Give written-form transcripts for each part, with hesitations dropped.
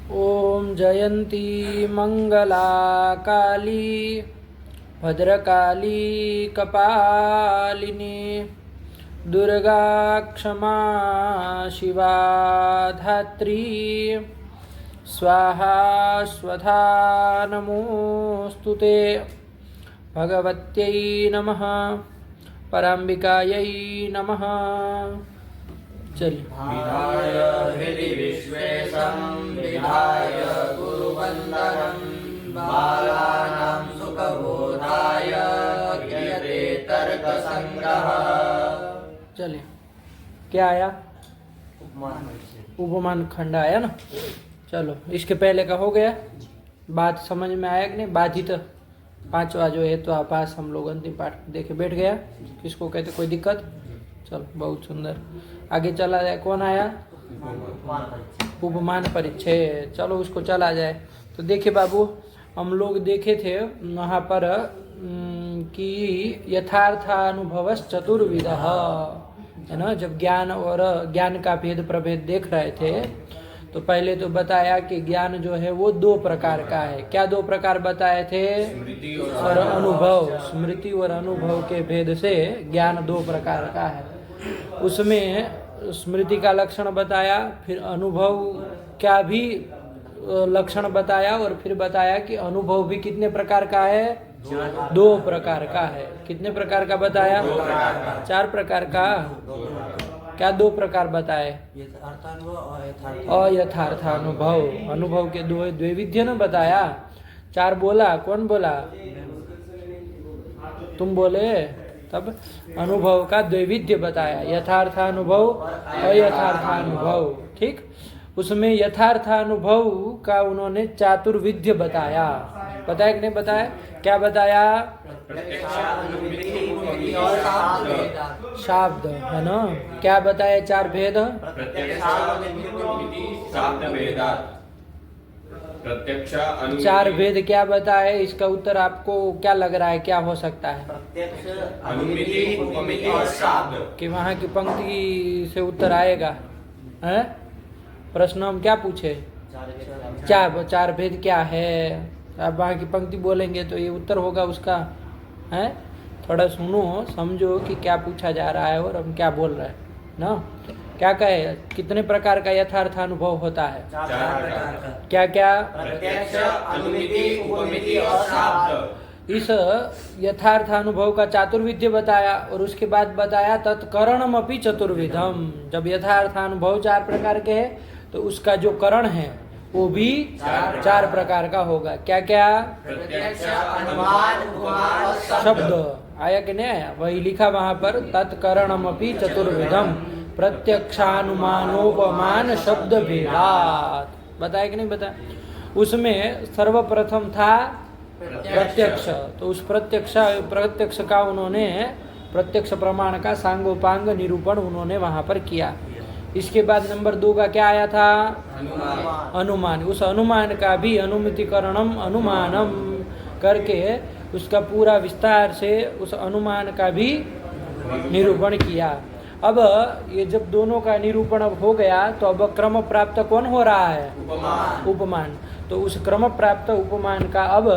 ओम जयंती मंगला काली भद्रकाली कपालिनी दुर्गा क्षमा शिवा धात्री स्वाहा स्वधा नमोस्तुते भगवत्यै नमः पराम्बिकायै नमः। चलिए विधाय हृदि विश्वेशं विधाय गुरुवन्दनं बालानां सुखबोधाय क्रियते तर्कसङ्ग्रहः। चलिए क्या आया? उपमान खंड आया ना। चलो इसके पहले का हो गया, बात समझ में आया कि नहीं? बाधित पांचवा जो है तो आपास हम लोग अंतिम पाठ देखे बैठ गया। किसको कहते, कोई दिक्कत? चलो बहुत सुंदर, आगे चला जाए। कौन आया? उपमान परिच्छेद। चलो उसको चला जाए। तो देखिए बाबू, हम लोग देखे थे वहाँ पर कि यथार्थानुभव चतुर्विध है ना। जब ज्ञान और ज्ञान का भेद प्रभेद देख रहे थे तो पहले तो बताया कि ज्ञान जो है वो दो प्रकार का है। क्या दो प्रकार बताए थे? और अनुभव, स्मृति और अनुभव के भेद से ज्ञान दो प्रकार का है। उसमें स्मृति का लक्षण बताया, फिर अनुभव का भी लक्षण बताया, और फिर बताया कि अनुभव भी कितने प्रकार का है? दो प्रकार का है। कितने प्रकार का बताया? चार प्रकार का। क्या दो प्रकार बताए? अयथार्थानुभव, अनुभव के दो द्वैविध्य न बताया। चार बोला, कौन बोला? तुम बोले। तब अनुभव का द्वैविध्य बताया, यथार्थानुभव अयथार्थानुभव। ठीक, उसमें यथार्थानुभव का उन्होंने चातुर्विध्य बताया। बताया कि नहीं बताया? क्या बताया? शाब्द है ना। क्या बताया? चार भेद। चार भेद क्या बताए? इसका उत्तर आपको क्या लग रहा है, क्या हो सकता है? कि वहाँ की पंक्ति से उत्तर आएगा है? प्रश्न हम क्या पूछे? चार भेद क्या है? आप वहाँ की पंक्ति बोलेंगे तो ये उत्तर होगा उसका है। थोड़ा सुनो, समझो कि क्या पूछा जा रहा है और हम क्या बोल रहे हैं ना। क्या कहे? कितने प्रकार का यथार्थानुभव होता है? क्या क्या? प्रत्यक्ष, अनुमिति, उपमिति और शाब्द। इस यथार्थानुभव का चातुर्विध्य बताया, और उसके बाद बताया तत्करणम अपि चतुर्विधम। जब यथार्थानुभव चार प्रकार के है तो उसका जो करण है वो भी चार प्रकार का होगा। क्या क्या? प्रत्यक्ष, अनुमान, उपमान और शब्द। आया कि नहीं आया? वही लिखा वहां पर, तत्करणमपि चतुर्विधम प्रत्यक्षानुमानोपमान शब्द भेदात। बताया कि नहीं बताया? उसमें सर्वप्रथम था प्रत्यक्ष। तो उस प्रत्यक्ष का उन्होंने प्रत्यक्ष प्रमाण का सांगोपांग निरूपण उन्होंने वहां पर किया। इसके बाद नंबर 2 का क्या आया था? अनुमान। उस अनुमान का भी अनुमितिकरणम अनुमानम करके उसका पूरा विस्तार से उस अनुमान का भी निरूपण किया। अब ये जब दोनों का निरूपण अब हो गया तो अब क्रम प्राप्त कौन हो रहा है? उपमान। तो उस क्रम प्राप्त उपमान का अब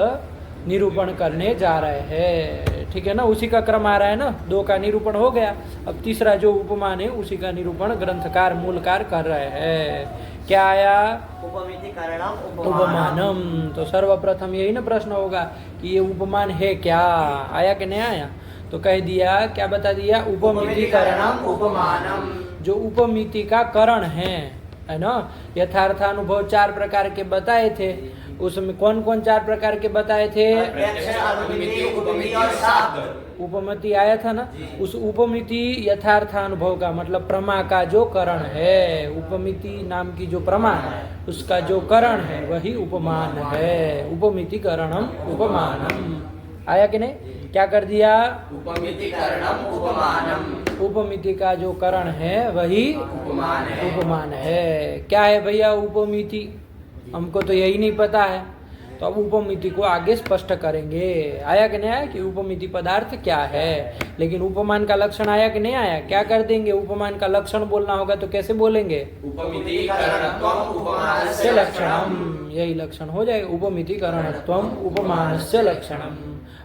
निरूपण करने जा रहे हैं। ठीक है ना, उसी का क्रम आ रहा है ना। 2 का निरूपण हो गया, अब तीसरा जो उपमान है उसी का निरूपण ग्रंथकार मूलकार कर रहे हैं। क्या आया? उपमानम। तो सर्वप्रथम यही ना प्रश्न होगा कि ये उपमान है क्या? आया कि नहीं आया? तो कह दिया, क्या बता दिया? उपमितिकरणम उपमानम। जो उपमिति का करण है ना। यथार्थानुभव चार प्रकार के बताए थे, उसमें कौन कौन चार प्रकार के बताए थे? उपमिति आया था ना। उस उपमिति यथार्थानुभव का मतलब प्रमा का जो करण है, उपमिति नाम की जो प्रमा है उसका जो करण है वही उपमान है। उपमिति करणम उपमानम। आया कि नहीं? क्या कर दिया? उपमितिकरणम उपमानम। उपमिति का जो करण है वही उपमान है। क्या है भैया उपमिति? हमको तो यही नहीं पता है। तो अब उपमिति को आगे स्पष्ट करेंगे। आया कि नहीं आया कि उपमिति पदार्थ क्या है, लेकिन उपमान का लक्षण आया कि नहीं आया? क्या कर देंगे? उपमान का लक्षण बोलना होगा तो कैसे बोलेंगे? उपमिति कारणत्वम उपमानस्य लक्षणम, यही लक्षण हो जाएगा। उपमिति कारणत्वम उपमानस्य लक्षणम।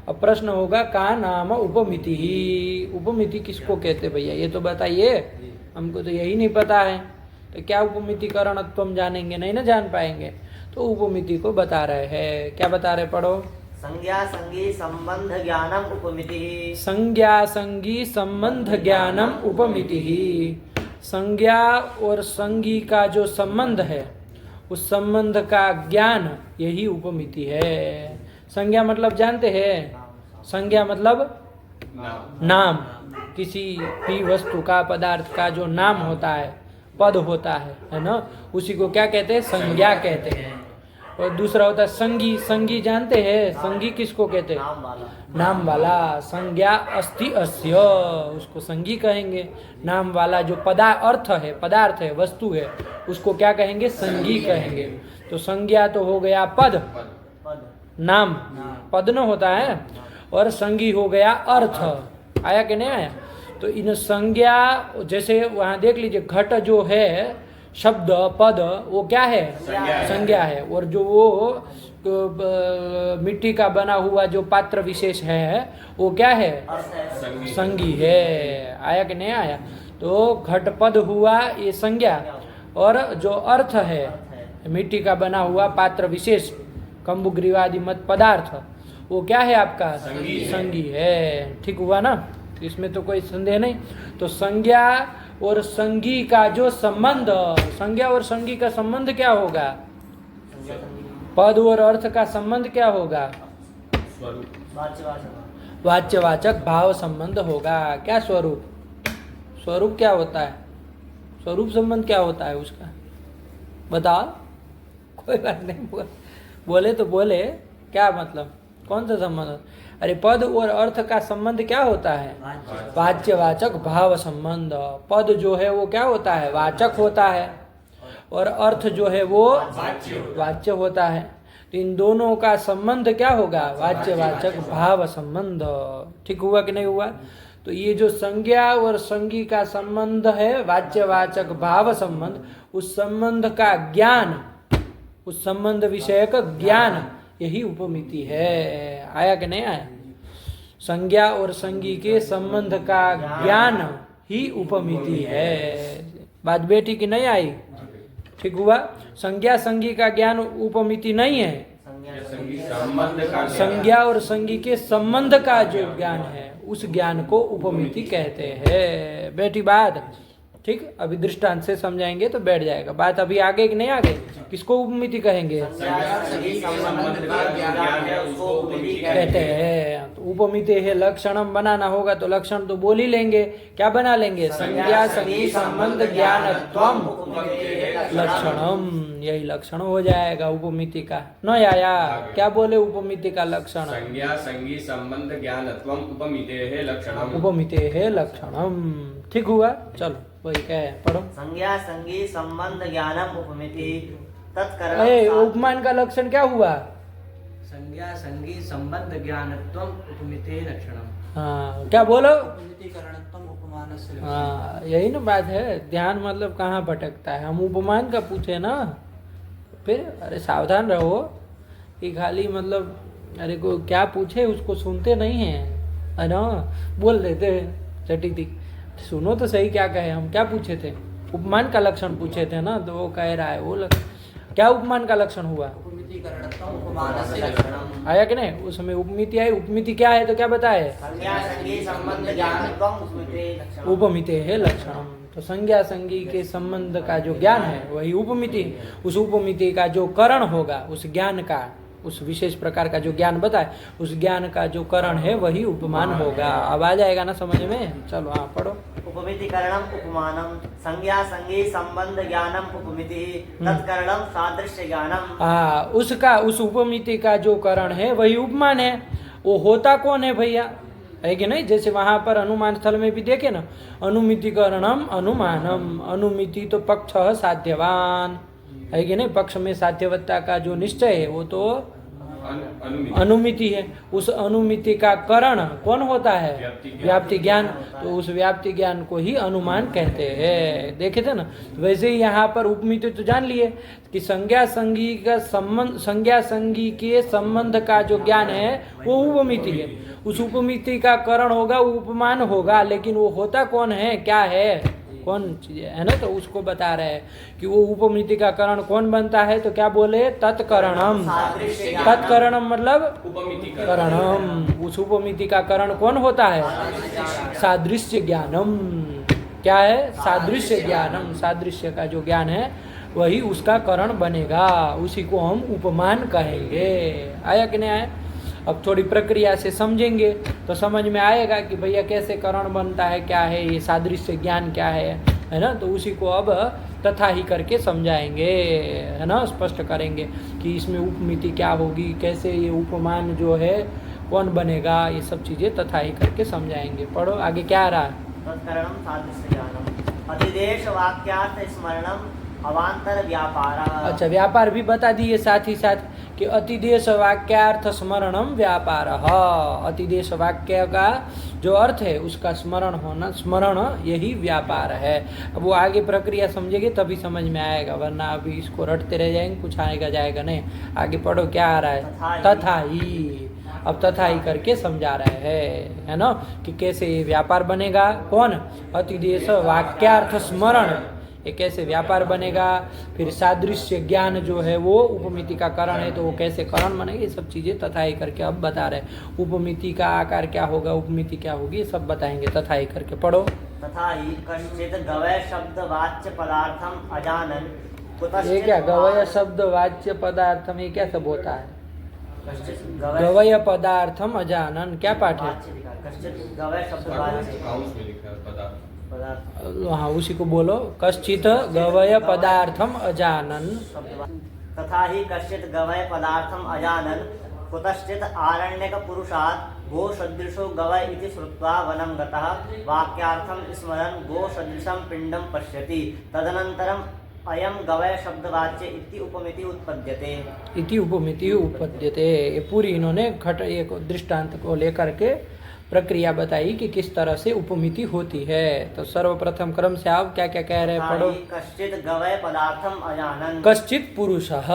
अब प्रश्न होगा का नाम उपमिति ही, उपमिति किसको कहते भैया ये तो बताइए, हमको तो यही नहीं पता है। तो क्या उपमिति कारणत्वम जानेंगे? नहीं ना जान पाएंगे। तो उपमिति को बता रहे हैं। क्या बता रहे? पढ़ो। संज्ञा संगी संबंध ज्ञानम उपमिति। संज्ञा संगी संबंध ज्ञानम उपमिति ही। संज्ञा और संगी का जो संबंध है उस संबंध का ज्ञान यही उपमिति है। संज्ञा मतलब जानते हैं? संज्ञा मतलब नाम, किसी भी वस्तु का पदार्थ का जो नाम होता है, पद होता है ना, उसी को क्या कहते हैं? संज्ञा कहते हैं। और दूसरा होता है संगी। संगी जानते हैं? संगी किसको कहते हैं? नाम वाला। नाम वाला। संज्ञा अस्ति अस्य, उसको संगी कहेंगे। नाम वाला जो अर्थ है, पदार्थ है, वस्तु है, उसको क्या कहेंगे? संगी कहेंगे। तो संज्ञा तो हो गया पद, पद नाम पद न होता है, और संगी हो गया अर्थ। आया कि नहीं आया? तो इन संज्ञा, जैसे वहाँ देख लीजिए घट जो है शब्द पद, वो क्या है? संज्ञा है। और जो वो मिट्टी का बना हुआ जो पात्र विशेष है वो क्या है? संगी है। आया कि नहीं आया? तो घट पद हुआ ये संज्ञा, और जो अर्थ है मिट्टी का बना हुआ पात्र विशेष कंबुग्रीवादि मत पदार्थ, वो क्या है आपका? संगी है। ठीक हुआ ना? तो इसमें तो कोई संदेह नहीं। तो संज्ञा और संगी का जो संबंध, संज्ञा और संगी का संबंध क्या होगा? पद और अर्थ का संबंध क्या होगा? वाच्यवाचक भाव संबंध होगा। क्या स्वरूप? स्वरूप क्या होता है? स्वरूप संबंध क्या होता है उसका? बताओ। कोई बात नहीं, बोले तो बोले। क्या मतलब? कौन सा संबंध? अरे पद और अर्थ का संबंध क्या होता है? वाच्यवाचक भाव संबंध। पद जो है वो क्या होता है? वाचक होता है, और अर्थ जो है वो वाच्य होता है। तो इन दोनों का संबंध क्या होगा? वाच्यवाचक भाव संबंध। ठीक हुआ कि नहीं हुआ? तो ये जो संज्ञा और संगी का संबंध है, वाच्यवाचक भाव संबंध, उस संबंध का ज्ञान, उस संबंध विषय का ज्ञान यही उपमिति है। आया कि नहीं आया? संज्ञा और संगी के संबंध का ज्ञान ही उपमिति है। बात बेटी की नहीं आई? ठीक हुआ? संज्ञा संगी का ज्ञान उपमिति नहीं है। संज्ञा और संगी के संबंध का जो ज्ञान है उस ज्ञान को उपमिति कहते हैं। बेटी बात ठीक? अभी दृष्टांत से समझाएंगे तो बैठ जाएगा। बात अभी आगे कि नहीं आगे? किसको उपमिति कहेंगे? कहते हैं। तो उपमिति है लक्षणम बनाना होगा तो लक्षण तो बोल ही लेंगे। क्या बना लेंगे? संज्ञा संगी संबंध ज्ञानत्वम लक्षणम, यही लक्षण हो जाएगा उपमिति का। न आया? क्या बोले उपमिति का लक्षण? संज्ञा संगी संबंध ज्ञानत्वम उपमितेः लक्षणम। उपमितेः लक्षणम। ठीक हुआ? चलो वही क्या है, पढ़ो। संज्ञा संगी संबंध ज्ञानम उपमिति ए, तत्कर्म। उपमान का लक्षण क्या हुआ? संज्ञा संगी संबंध ज्ञानत्वम उपमिते लक्षणम। हाँ, क्या बोलो? उपमितिकरणत्वम उपमानस्य। हाँ, यही ना बात है। ध्यान मतलब कहाँ भटकता है। हम उपमान का पूछे ना, फिर अरे सावधान रहो कि खाली मतलब अरे को क्या पूछे उसको सुनते नहीं हैं, है ना? बोल देते हैं चटी। सुनो तो सही क्या कहे। हम क्या पूछे थे? उपमान का लक्षण पूछे थे ना, तो वो कह रहा है वो क्या उपमान का लक्षण हुआ? उपमितिकरणत्वम उपमानस्य लक्षणम। आया कि नहीं? उस समय उपमिति आई। उपमिति क्या है तो क्या बताए? संज्ञा संगी संबंध ज्ञानत्वम उपमिते लक्षणम। उपमिते है लक्षणम। तो संज्ञा संगी के संबंध का जो ज्ञान है वही उपमिति। उस उपमिति का जो करण होगा, उस ज्ञान का, उस विशेष प्रकार का जो ज्ञान बताए, उस ज्ञान का जो करण है वही उपमान होगा। अब आ जाएगा ना समझ में? चलो हाँ पढ़ो। उपमितिकरणम उपमानम संज्ञा संगी संबंध ज्ञानम उपमिति तत्करणम सादृश्य ज्ञानम। हाँ, उसका, उस उपमिति का जो करण है वही उपमान है। वो होता कौन है भैया? है कि नहीं? जैसे वहां पर अनुमान स्थल में भी देखे ना, अनुमितिकरणम अनुमानम। अनुमिति तो पक्ष साध्यवान, है कि नहीं? पक्ष में साध्यवत्ता का जो निश्चय है वो तो अनुमिति है। उस अनुमिति का करण कौन होता है? व्याप्ति ज्ञान। तो उस व्याप्ति ज्ञान को ही अनुमान कहते हैं। देखे थे ना? वैसे ही यहाँ पर उपमिति तो जान लिए कि संज्ञा संगी का संबंध, संज्ञा संगी के संबंध का जो ज्ञान है वो उपमिति है। उस उपमिति का करण होगा, उपमान होगा, लेकिन वो होता कौन है, क्या है, कौन चीज है ना? तो उसको बता रहे हैं कि वो उपमिति का करण कौन बनता है। तो क्या बोले? तत्करणम। तत्करणम मतलब उपमिति करणम। उस उपमिति का करण कौन होता है? सादृश्य ज्ञानम। क्या है? सादृश्य ज्ञानम। सादृश्य का जो ज्ञान है वही उसका करण बनेगा, उसी को हम उपमान कहेंगे। आया कि नहीं आया? अब थोड़ी प्रक्रिया से समझेंगे तो समझ में आएगा कि भैया कैसे करण बनता है, क्या है ये सादृश्य ज्ञान, क्या है ना? तो उसी को अब तथा ही करके समझाएंगे, है ना? स्पष्ट करेंगे कि इसमें उपमिति क्या होगी, कैसे ये उपमान जो है कौन बनेगा, ये सब चीज़ें तथा ही करके समझाएंगे। पढ़ो आगे क्या आ रहा है? तत्करणम सादृश्य ज्ञानम अतिदेश वाक्यार्थ स्मरणम अवांतर व्यापार। अच्छा, व्यापार भी बता दिए साथ ही साथ कि अतिदेश वाक्यार्थ स्मरणम व्यापार। अतिदेश वाक्य का जो अर्थ है उसका स्मरण होना, स्मरण यही व्यापार है। अब वो आगे प्रक्रिया समझेंगे तभी समझ में आएगा, वरना अभी इसको रटते रह जाएंगे, कुछ आएगा जाएगा नहीं। आगे पढ़ो क्या आ रहा है? तथा ही। अब तथा ही करके समझा रहे हैं, है ना, कि कैसे ये व्यापार बनेगा। कौन? अतिदेश वाक्यार्थ स्मरण, ये कैसे व्यापार बनेगा। फिर सादृश्य ज्ञान जो है वो उपमिति का करण है, तो वो कैसे करण बनेगा, ये सब चीज़ें तथा ही करके अब बता रहे हैं। उपमिति का आकार क्या होगा, उपमिति क्या होगी, ये सब बताएंगे तथा ही करके। पढ़ो। तथा ही कश्चित गवय शब्द वाच्य पदार्थम अजानन। ये क्या गवय शब्द वाच्य पदार्थम, ये क्या सब होता है? कश्चित गवय पदार्थम अजानन, क्या पाठ है? कश्चित गवय शब्द वाच्य काउंस में लिखा है पदार्थ। हाँ, उसी को बोलो। कश्चित गवय पदार्थम अजानन। तथा ही कश्चित गवय पदार्थम अजानन कुतश्चित आरण्यक पुरुषात् गो सदृशो गवय इति श्रुत्वा वनं गतः वाक्यार्थं स्मरन् गो सदृशं पिण्डं पश्यति तदनन्तरम् अयं गवय शब्दवाच्य इति उपमिति उत्पद्यते। इति उपमिति उत्पद्यते। ये पूरी इन्होंने घट एक दृष्टांत को लेकर के प्रक्रिया बताई कि किस तरह से उपमिति होती है। तो सर्वप्रथम क्रम से आप क्या क्या कह रहे हैं? पढ़ो। कश्चित गवय पदार्थम अजानन। कश्चित पुरुषः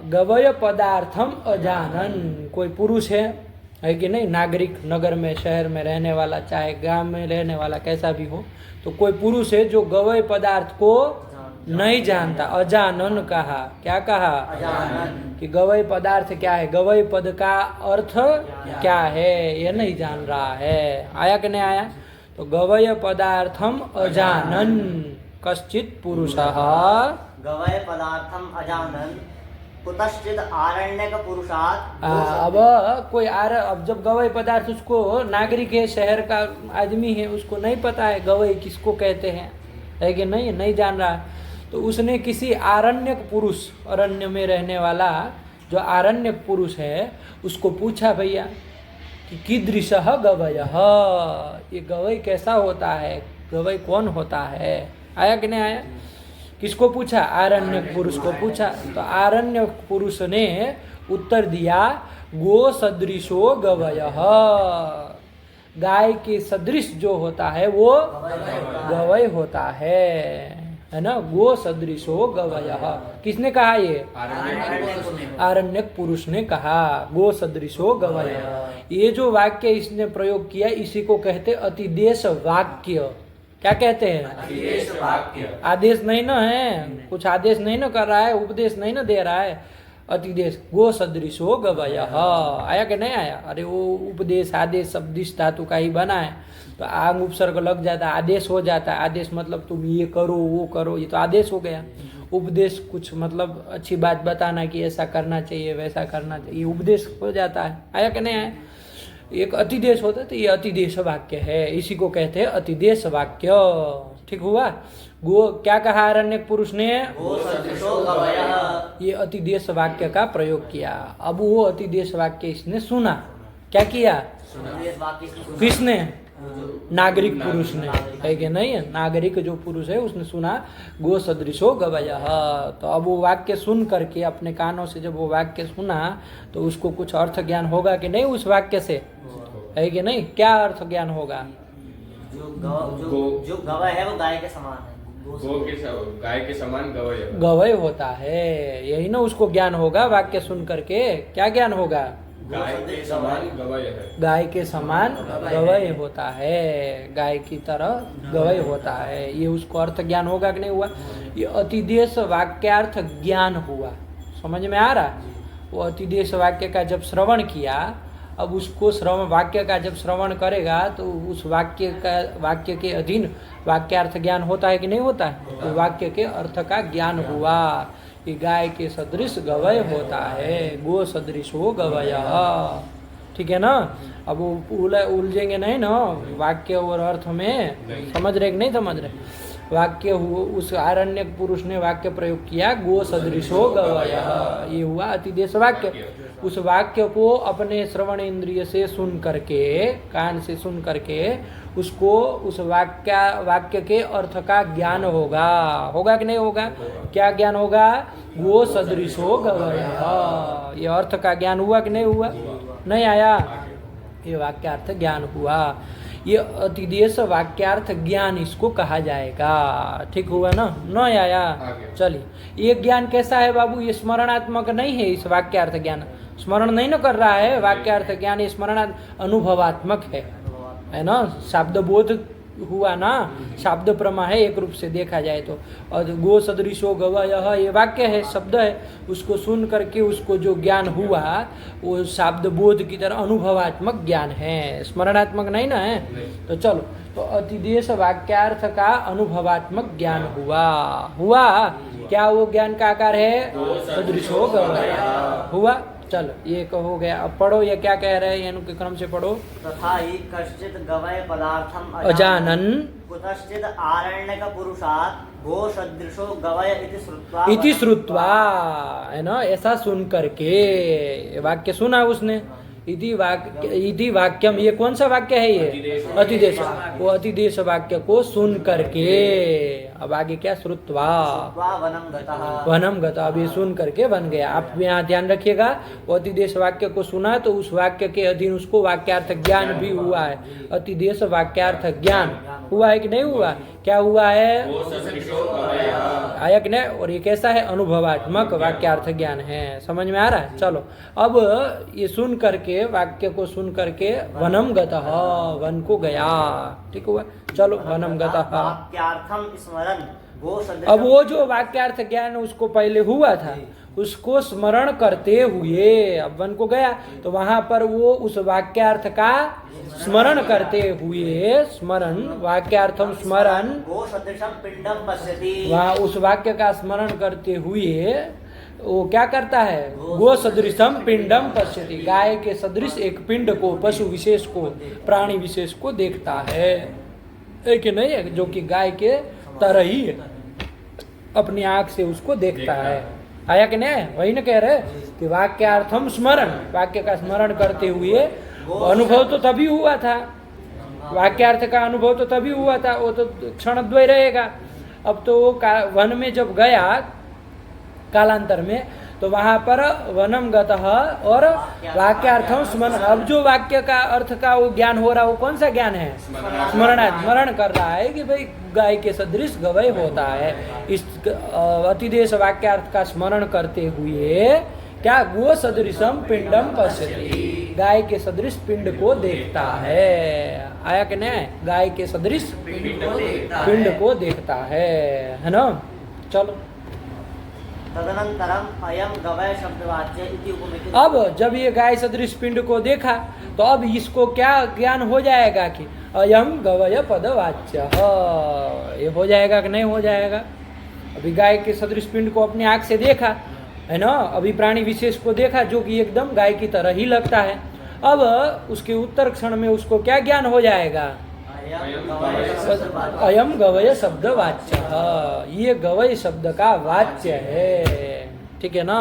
गवय पदार्थम अजानन। कोई पुरुष है कि नहीं? नागरिक, नगर में, शहर में रहने वाला, चाहे गांव में रहने वाला, कैसा भी हो, तो कोई पुरुष है जो गवय पदार्थ को नहीं जानता। अजानन कहा। क्या कहा? अजानन। कि गवय पदार्थ क्या है, गवय पद का अर्थ क्या है, ये नहीं जान रहा है। आया कि नहीं आया? तो गवय पदार्थम अजानन कश्चित पुरुषः गवय पदार्थम अजानन कुतश्चित आरण्यक पुरुषात्। अब कोई अब जब गवय पदार्थ, उसको नागरिक है, शहर का आदमी है, उसको नहीं पता है गवय किसको कहते हैं, है कि नहीं? नहीं जान रहा है। तो उसने किसी आरण्यक पुरुष, अरण्य में रहने वाला जो आरण्यक पुरुष है, उसको पूछा भैया कि कीदृशः गवयः, ये गवय कैसा होता है, गवय कौन होता है। आया कि नहीं आया? किसको पूछा? आरण्यक पुरुष को पूछा। तो आरण्यक पुरुष ने उत्तर दिया गो सदृशो गवयः, गाय के सदृश जो होता है वो गवय होता है ना? गो सदृशो गवयः। किसने कहा ये? आरण्यक पुरुष ने कहा गो सदृशो गवयः। ये जो वाक्य इसने प्रयोग किया इसी को कहते अतिदेश वाक्य। क्या कहते हैं? अतिदेश वाक्य। आदेश नहीं ना है, कुछ आदेश नहीं ना कर रहा है, उपदेश नहीं ना दे रहा है। अतिदेश गो सदृशो गवयः। आया कि नहीं आया? अरे वो उपदेश आदेश शब्दिश धातु का ही बना है, तो आंग उपसर्ग लग जाता है, आदेश हो जाता है। आदेश मतलब तुम ये करो वो करो, ये तो आदेश हो गया। उपदेश कुछ मतलब अच्छी बात बताना कि ऐसा करना चाहिए वैसा करना चाहिए, ये उपदेश हो जाता है। आया कि नहीं आया? एक अतिदेश होता है, तो ये अतिदेश वाक्य है, इसी को कहते हैं अतिदेश वाक्य। ठीक हुआ? गो क्या कहा आरण्यक पुरुष ने? गो सदृशो गवयः। ये अतिदेश वाक्य का प्रयोग किया। अब वो अतिदेश वाक्य इसने सुना, क्या किया? किसने? नागरिक पुरुष ने, है कि नहीं है? नागरिक जो पुरुष है उसने सुना गो सदृशो गवयः। तो अब वो वाक्य सुन करके अपने कानों से जब वो वाक्य सुना तो उसको कुछ अर्थ ज्ञान होगा कि नहीं उस वाक्य से, है कि नहीं? क्या अर्थ ज्ञान होगा? जो गवय है वो गाय के समान है। गाय के समान गवय गवय होता है, यही ना उसको ज्ञान होगा वाक्य सुन करके। क्या ज्ञान होगा? गाय के समान गवय है। गाय के समान गवय होता है, गाय की तरह गवय होता है, ये उसको अर्थ ज्ञान होगा कि नहीं हुआ? ये अतिदेश वाक्यार्थ ज्ञान हुआ। समझ में आ रहा? वो अतिदेश वाक्य का जब श्रवण किया, अब उसको श्रवण वाक्य का जब श्रवण करेगा तो उस वाक्य के अधीन वाक्यार्थ ज्ञान होता है कि नहीं होता है? तो वाक्य के अर्थ का ज्ञान हुआ कि गाय के सदृश गवय होता है, गो सदृश हो गवयः। ठीक है ना? अब वो उलझेंगे नहीं ना वाक्य और अर्थ में, समझ रहे कि नहीं समझ रहे? वाक्य उस आरण्यक पुरुष ने वाक्य प्रयोग किया गो सदृशो गवयः, ये हुआ अतिदेश वाक्य। उस वाक्य को अपने श्रवण इंद्रिय से सुन करके, कान से सुन करके उसको उस वाक्य के अर्थ का ज्ञान होगा। होगा कि नहीं होगा? क्या ज्ञान होगा? गो सदृशो गवयः, ये अर्थ का ज्ञान हुआ कि नहीं हुआ? नहीं आया? ये वाक्यार्थ ज्ञान हुआ। ये अतिदेश वाक्यार्थ ज्ञान इसको कहा जाएगा। ठीक हुआ ना? न आया? चलिए, ये ज्ञान कैसा है बाबू? ये स्मरणात्मक नहीं है। इस वाक्यार्थ ज्ञान स्मरण नहीं न कर रहा है। वाक्यार्थ ज्ञान ये स्मरणात्मक अनुभवात्मक है ना? शाब्द बोध हुआ ना, शाब्द प्रमा है एक रूप से देखा जाए तो। और गो सदृशो गवयः ये वाक्य है, शब्द है, उसको सुन करके उसको जो ज्ञान हुआ वो शाब्द बोध की तरह अनुभवात्मक ज्ञान है, स्मरणात्मक नहीं ना है। तो चलो, तो अतिदेश वाक्यार्थ का अनुभवात्मक ज्ञान हुआ। क्या वो ज्ञान का आकार है? सदृशो गवयः हुआ। चलो, ये हो गया। अब पढ़ो, ये क्या कह रहे हैं? इनके क्रम से पढ़ो। तथा ही कश्चित गवय पदार्थम अजानन कुतश्चित आरण्यक पुरुषात् गो सदृशो गवय इति श्रुत्वा, है ना? ऐसा सुन करके वाक्य सुना उसने। इति वाक्यम, ये कौन सा वाक्य है? ये अतिदेश। वो अतिदेश वाक्य को सुन करके, अब आगे क्या? श्रुत्वा वनम गता, अब ये सुन करके बन गया। आप यहाँ ध्यान रखिएगा, वो अतिदेश वाक्य को सुना तो उस वाक्य के अधीन उसको वाक्यार्थ ज्ञान भी हुआ है। अतिदेश वाक्यार्थ ज्ञान हुआ है कि नहीं हुआ? क्या हुआ है? आया कि नहीं? और ये कैसा है? अनुभवात्मक वाक्यार्थ ज्ञान है। समझ में आ रहा है? चलो, अब ये सुन करके, वाक्य को सुन करके वनम गतः, वन को गया। ठीक हुआ? चलो, वनम गतः। अब वो जो वाक्यार्थ ज्ञान उसको पहले हुआ था उसको स्मरण करते हुए अब वन को गया, तो वहां पर वो उस वाक्यार्थ का स्मरण करते हुए, स्मरण वाक्यार्थम स्मरण, वहाँ उस वाक्य का स्मरण करते हुए वो क्या करता है? गो सदृशम पिंडम पश्यति, गाय के सदृश एक पिंड को, पशु विशेष को, प्राणी विशेष को देखता है कि नहीं है? जो कि गाय के तरह ही अपनी आंख से उसको देखता है। आया कि नहीं? वही ना कह रहे कि वाक्यार्थम स्मरण, वाक्य का स्मरण करते हुए अनुभव तो तभी हुआ था, वाक्यार्थ का अनुभव तो तभी हुआ था, वो तो क्षणद्वय रहेगा। अब तो वो वन में जब गया कालांतर में, तो वहां पर वनम गतः और वाक्यार्थम स्मरण, अब जो वाक्य का अर्थ का वो ज्ञान हो रहा है वो कौन सा ज्ञान है? स्मरण कर रहा है कि भाई गाय के सदृश गवय होता है। इस अतिदेश वाक्यार्थ का स्मरण करते हुए क्या? गो सदृशम पिंडम पश्यति, गाय के सदृश पिंड को देखता है। आया कि नहीं? गाय के सदृश पिंड को देखता है ना? चलो, तदनंतरम अयम गवय शब्दवाच्य इति उपमिति। अब जब ये गाय सदृश पिंड को देखा तो अब इसको क्या ज्ञान हो जाएगा कि अयम गवय पदवाच्य, ये हो जाएगा कि नहीं हो जाएगा? अभी गाय के सदृश पिंड को अपनी आंख से देखा है ना, अभी प्राणी विशेष को देखा जो कि एकदम गाय की तरह ही लगता है। अब उसके उत्तर क्षण में उसको क्या ज्ञान हो जाएगा? अयम गवय शब्द वाच्य, ये गवय शब्द का वाच्य है। ठीक है ना।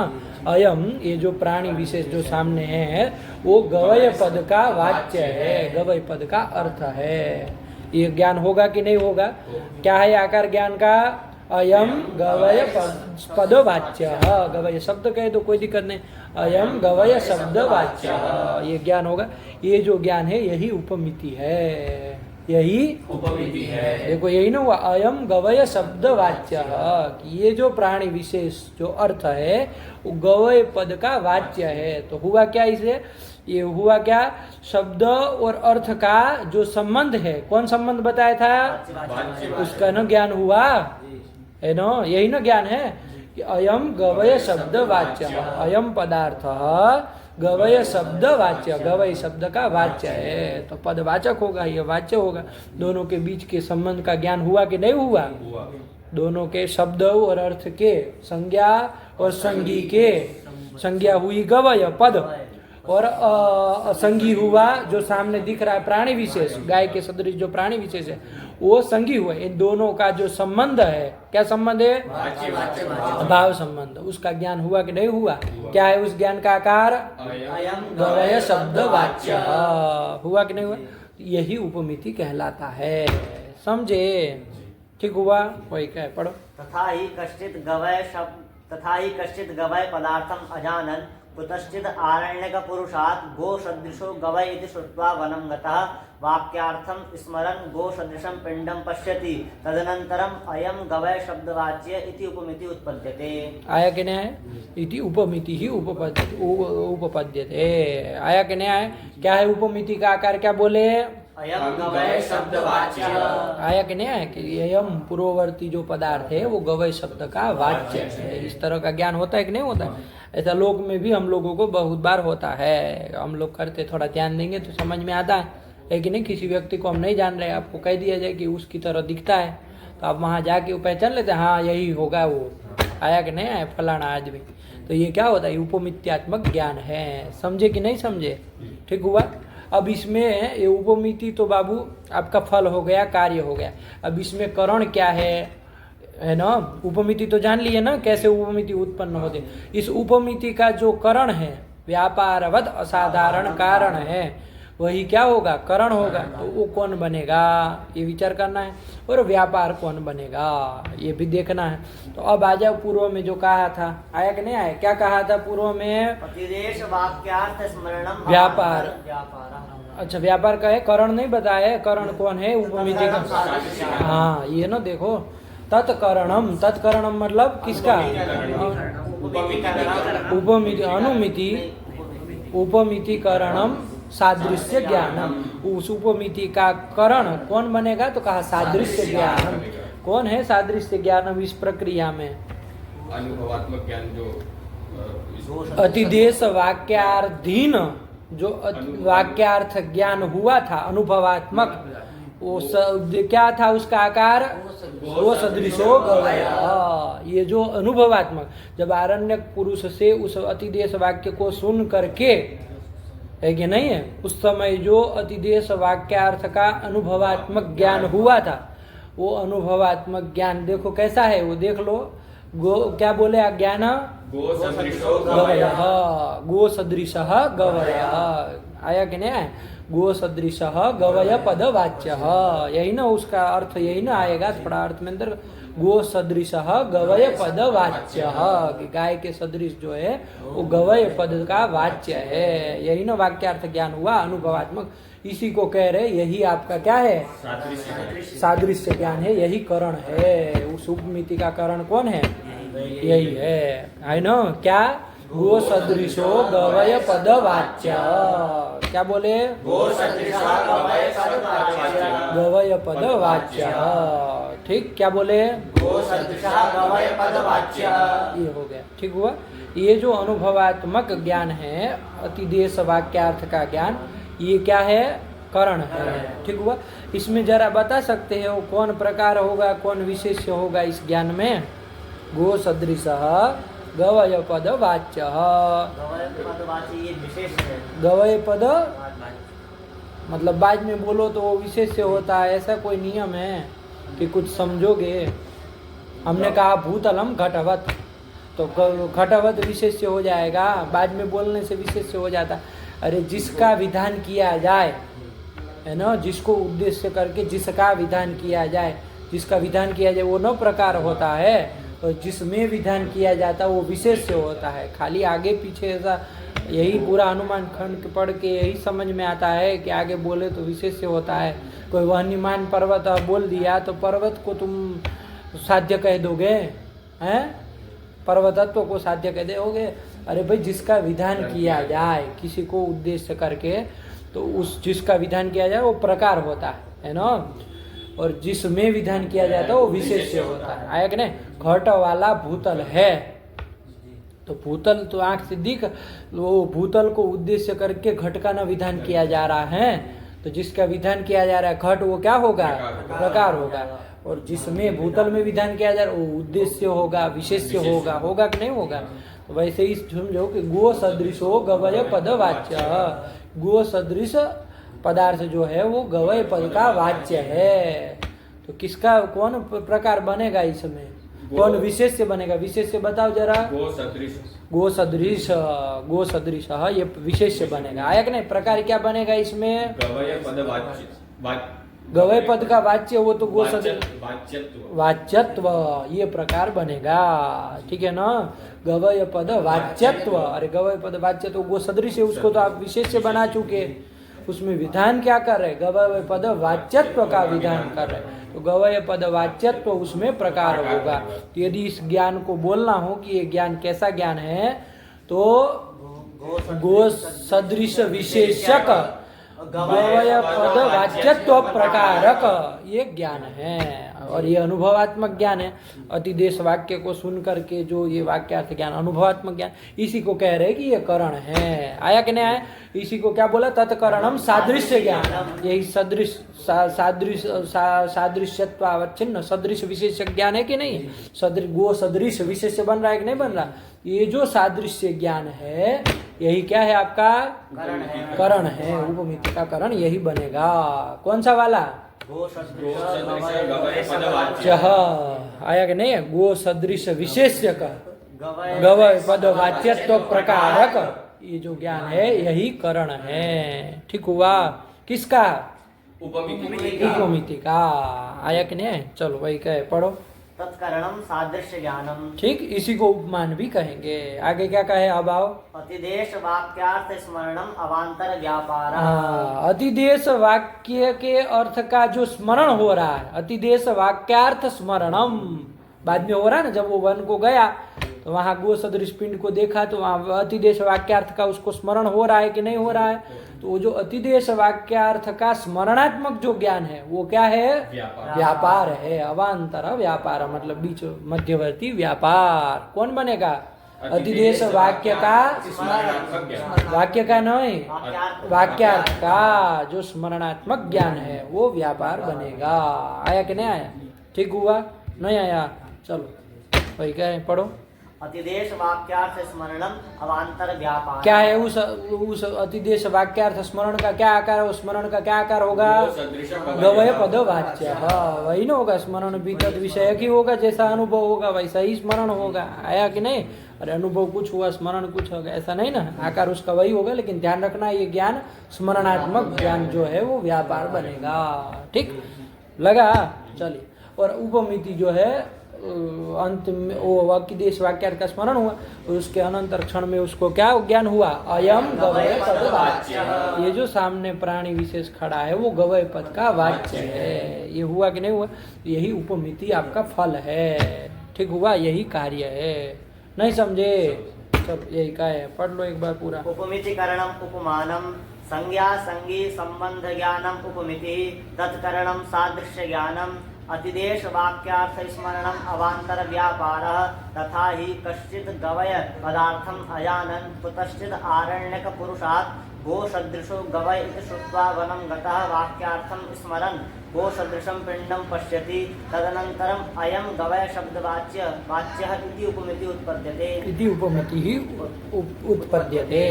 अयम ये जो प्राणी विशेष जो सामने है वो गवय पद का वाच्य है, गवय पद का अर्थ है। ये ज्ञान होगा कि नहीं होगा? क्या है आकार ज्ञान का? अयम गवय पद वाच्य, गवय शब्द कहे तो कोई दिक्कत नहीं, अयम गवय शब्द वाच्य, ये ज्ञान होगा। ये जो ज्ञान है यही उपमिति है, यही उपमिति है। देखो यही ना हुआ, अयम गवय शब्द वाच्य, ये जो प्राणी विशेष जो अर्थ है वो गवय पद का वाच्य है। तो हुआ क्या इसे? ये हुआ क्या? शब्द और अर्थ का जो संबंध है, कौन संबंध बताया था? उसका न ज्ञान हुआ है ना, यही ना ज्ञान है कि अयम गवय शब्द वाच्य, अयम पदार्थ गवय शब्द वाच्य, गवय शब्द का वाच्य है तो पदवाचक होगा, ये वाच्य होगा। दोनों के बीच के संबंध का ज्ञान हुआ कि नहीं हुआ? दोनों के शब्द और अर्थ के, संज्ञा और संगी के, संज्ञा हुई गवय पद और संगी हुआ जो सामने दिख रहा है प्राणी विशेष, गाय के सदृश जो प्राणी विशेष है वो संगी हुआ। इन दोनों का जो संबंध है, क्या संबंध है? भाव संबंध। उसका ज्ञान हुआ कि नहीं हुआ? क्या है उस ज्ञान का आकार? गवय शब्द वाच्य, हुआ कि नहीं हुआ? यही उपमिति कहलाता है, समझे? ठीक हुआ? वही कहे, पढ़ो। तथा ही कश्चित गवय पदार्थम अजानन् कुतश्चित् आरण्यक पुरुषात् गो सदृशो गवय इति श्रुत्वा वनं गतः वाक्यार्थं स्मरन् गो सदृशं पिण्डं पश्यति तदनन्तरम् अयं गवय शब्दवाच्य इति उपमिति उत्पद्यते। आया कि नहीं है? इति उपमिति ही उपपद्यते। आया कि नहीं आया? क्या है उपमिति का आकार? क्या बोले? अयम गवय शब्दवाच्य। आया कि नहीं आया? कि अयम पूर्ववर्ती जो पदार्थ है वो गवय शब्द का वाच्य है। इस तरह का ज्ञान होता है कि नहीं होता? ऐसा लोक में भी हम लोगों को बहुत बार होता है, हम लोग करते, थोड़ा ध्यान देंगे तो समझ में आता है कि नहीं। किसी व्यक्ति को हम नहीं जान रहे, आपको कह दिया जाए कि उसकी तरह दिखता है तो आप वहाँ जाके वो पहचान लेते हैं, हाँ यही होगा वो। आया कि नहीं आया? फलाना आदमी। तो ये क्या होता है? उपमित्यात्मक ज्ञान है, समझे कि नहीं समझे? ठीक हुआ? अब इसमें ये उपमिति तो बाबू आपका फल हो गया, कार्य हो गया। अब इसमें करण क्या है ना? उपमिति तो जान लिए ना कैसे उपमिति उत्पन्न होते। इस उपमिति का जो करण है व्यापारवद असाधारण कारण है, वही क्या होगा? करण होगा। तो वो कौन बनेगा ये विचार करना है, और व्यापार कौन बनेगा ये भी देखना है। तो अब आ जाओ पूर्व में जो कहा था, आया कि नहीं आया? क्या कहा था पूर्व में? प्रतिदेश वाक्यार्थ स्मरणम व्यापार। अच्छा, व्यापार का है, करण नहीं बताया। करण कौन है उपमिति का? हाँ ये ना देखो, तत्करणम, तत्करणम मतलब किसका? उपमिति, अनुमिति, उपमिति करणम सादृश्य ज्ञानम। उस उपमिति का करण कौन बनेगा? तो कहा सादृश्य ज्ञानम। कौन है सादृश्य ज्ञानम इस प्रक्रिया में? अनुभवात्मक ज्ञान जो अतिदेश वाक्यार्थीन जो वाक्यार्थ ज्ञान हुआ था अनुभवात्मक, वो क्या था उसका आकार? वो सदृशो गवय। ये जो अनुभवात्मक, जब आरण्यक पुरुष से उस अतिदेश वाक्य को सुन करके, है कि नहीं है, उस समय जो अतिदेश वाक्यार्थ का अनुभवात्मक ज्ञान हुआ था, वो अनुभवात्मक ज्ञान देखो कैसा है, वो देख लो। गो क्या बोले? ज्ञान गो सदृशो गवय, गो सदृश गवय। आया कि नहीं आया? गो सदृश गवय पद वाच्य, यही ना उसका अर्थ, यही ना आएगा थोड़ा अर्थ में अंदर। गो सदृश गवय पद वाच्य, कि गाय के सदृश जो है वो गवय पद का वाच्य है, यही ना वाक्यार्थ ज्ञान हुआ अनुभवात्मक। इसी को कह रहे, यही आपका क्या है? सादृश्य ज्ञान है, यही करण है। उस उपमिति का करण कौन है? यही है ना? क्या? गो सदृशो गवय पद वाच्य। क्या बोले? गवय पद वाच्य। ठीक, क्या बोले? ये हो गया, ठीक हुआ। ये जो अनुभवात्मक ज्ञान है, अतिदेश वाक्यार्थ का ज्ञान, ये क्या है? करण है, ठीक हुआ। इसमें जरा बता सकते हैं वो कौन प्रकार होगा, कौन विशेष्य होगा इस ज्ञान में? गो सदृश गवय पद वाच्य। गवय पद मतलब बाद में बोलो तो वो विशेष्य होता है, ऐसा कोई नियम है कि कुछ समझोगे? हमने कहा भूतलम घटवत, तो घटवत विशेष्य हो जाएगा, बाद में बोलने से विशेष्य हो जाता। अरे जिसका विधान किया जाए, है ना, जिसको उद्देश्य करके जिसका विधान किया जाए, जिसका विधान किया जाए वो 9 प्रकार होता है, और जिसमें विधान किया जाता है वो विशेष्य होता है। खाली आगे पीछे ऐसा यही पूरा अनुमान खंड पढ़ के यही समझ में आता है कि आगे बोले तो विशेष्य होता है। कोई वहनीमान पर्वत बोल दिया तो पर्वत को तुम साध्य कह दोगे, हैं, पर्वतत्व को साध्य कह दोगे? अरे भाई जिसका विधान किया जाए किसी को उद्देश्य करके, तो उस जिसका विधान किया जाए वो प्रकार होता है ना, और जिसमें विधान किया जाता है वो विशेष्य होता है। आया कि नहीं? घट वाला भूतल है, तो भूतल तो आंख से दिख, वो भूतल को उद्देश्य करके घट का न विधान किया जा रहा है, तो जिसका विधान किया जा रहा है घट वो क्या होगा? प्रकार होगा। और जिसमें भूतल में विधान किया जा रहा है वो उद्देश्य होगा, विशेष्य होगा। होगा कि नहीं होगा? तो वैसे ही समझो कि गो सदृशो गवय पद वाच्य, गो सदृश पदार्थ जो है वो गवय पद का वाच्य है। तो किसका कौन प्रकार बनेगा इसमें? कौन विशेष्य बनेगा? विशेष्य बताओ जरा। गो सदृश, गो सदृश, गो सदृश, ये विशेष्य बनेगा। आया कि नहीं? प्रकार क्या बनेगा इसमें? गवय पद वाच्य, गवय पद का वाच्य वो तो गो सदृश वाच्यत्व, वाच्यत्व, ये प्रकार बनेगा। ठीक है ना? गवय पद वाच्यत्व। अरे गवय पद वाच्यत्व गो सदृश है, उसको तो आप विशेष्य बना चुके। उसमें विधान क्या कर रहे? गवय पद वाच्यत्व का विधान कर रहे। तो गवय पद वाच्यत्व उसमें प्रकार होगा। तो यदि इस ज्ञान को बोलना हो कि ये ज्ञान कैसा ज्ञान है, तो गो सदृश विशेषक गवय पद वाच्यत्व प्रकारक ये ज्ञान है, और ये अनुभवात्मक ज्ञान है। अतिदेश वाक्य को सुन करके जो ये वाक्यार्थ ज्ञान, अनुभवात्मक ज्ञान, इसी को कह रहे कि ये करण है। आया कि नहीं आया? इसी को क्या बोला? तत्करणम सादृश्य ज्ञान। यही सदृश सादृश्यत्वावच्छिन्न सदृश विशेष ज्ञान है कि नहीं? सदृश गो सदृश विशेष बन रहा है कि नहीं बन रहा? ये जो सादृश्य ज्ञान है यही क्या है आपका? करण है। उपमिति का करण यही बनेगा। कौन सा वाला? गो सदृश गवय पद वाच्य। आया कि नहीं? गो सदृश विशेष्य का गवय पद वाच्यत्व प्रकारक ये जो ज्ञान है यही करण है। ठीक हुआ? किसका? उपमिति का। आया कि नहीं? चलो वही कहे, पढ़ो। तत्करणम सादृश्य ज्ञानम। ठीक, इसी को उपमान भी कहेंगे। आगे क्या कहे? अब आओ। अतिदेश वाक्यार्थ स्मरणम अवांतर व्यापार। अतिदेश वाक्य के अर्थ का जो स्मरण हो रहा है, अतिदेश वाक्यार्थ स्मरणम बाद में हो रहा है ना। जब वो वन को गया तो वहां गो सदृश पिंड को देखा, तो वहां अतिदेश वाक्यार्थ का उसको स्मरण हो रहा है कि नहीं हो रहा है? तो वो जो अतिदेश वाक्यार्थ का स्मरणात्मक जो ज्ञान है वो क्या है? व्यापार है। अवांतर व्यापार मतलब बीच मध्यवर्ती व्यापार। कौन बनेगा? अतिदेश वाक्य का, वाक्य का नहीं, वाक्यार्थ का जो स्मरणात्मक ज्ञान है वो व्यापार बनेगा। आया कि नहीं आया? ठीक हुआ? नहीं आया? चलो वही कहे, पढ़ो। अतिदेश वाक्यार्थ स्मरणम अवांतर व्यापार। क्या है उस अतिदेश वाक्यार्थ स्मरण का क्या आकार है? उस स्मरण का क्या आकार होगा? गवय पद वाच्य। वही ना होगा। स्मरण भी तद विषय की होगा, जैसा अनुभव होगा वैसा ही स्मरण होगा। आया कि नहीं? अरे अनुभव कुछ हुआ, स्मरण कुछ होगा, ऐसा नहीं ना। आकार उसका वही होगा, लेकिन ध्यान रखना ये ज्ञान स्मरणात्मक ज्ञान जो है वो व्यापार बनेगा। ठीक लगा? चलिए। और उपमिति जो है अंत में वो अतिदेश वाक्यार्थ का स्मरण हुआ, और उसके अनंतर क्षण में उसको क्या ज्ञान हुआ? अयम गवय पद वाच्य। ये जो सामने प्राणी विशेष खड़ा है वो गवय पद का वाच्य है। ये हुआ कि नहीं हुआ? यही उपमिति आपका फल है। ठीक हुआ? यही कार्य है। नहीं समझे? सब यही का है। पढ़ लो एक बार पूरा। उपमिति करणम उपमानम संज्ञा संगी संबंध ज्ञानम उपमिति तत्करणम सादृश्य ज्ञानम अतिदेश वाक्यार्थ स्मरणम अवांतर व्यापार तथा ही कश्चित गवय पदार्थम अजानन कुतश्चित आरण्यक पुरुषात् गो सदृशो गवय इति श्रुत्वा वनं गतः वाक्यार्थम स्मरन् गो सदृशं पिंडम पश्यति तदनन्तरम अयं गवय शब्दवाच्य वाच्यः इति उपमिति उत्पद्यते। इति उपमिति ही उत्पद्यते।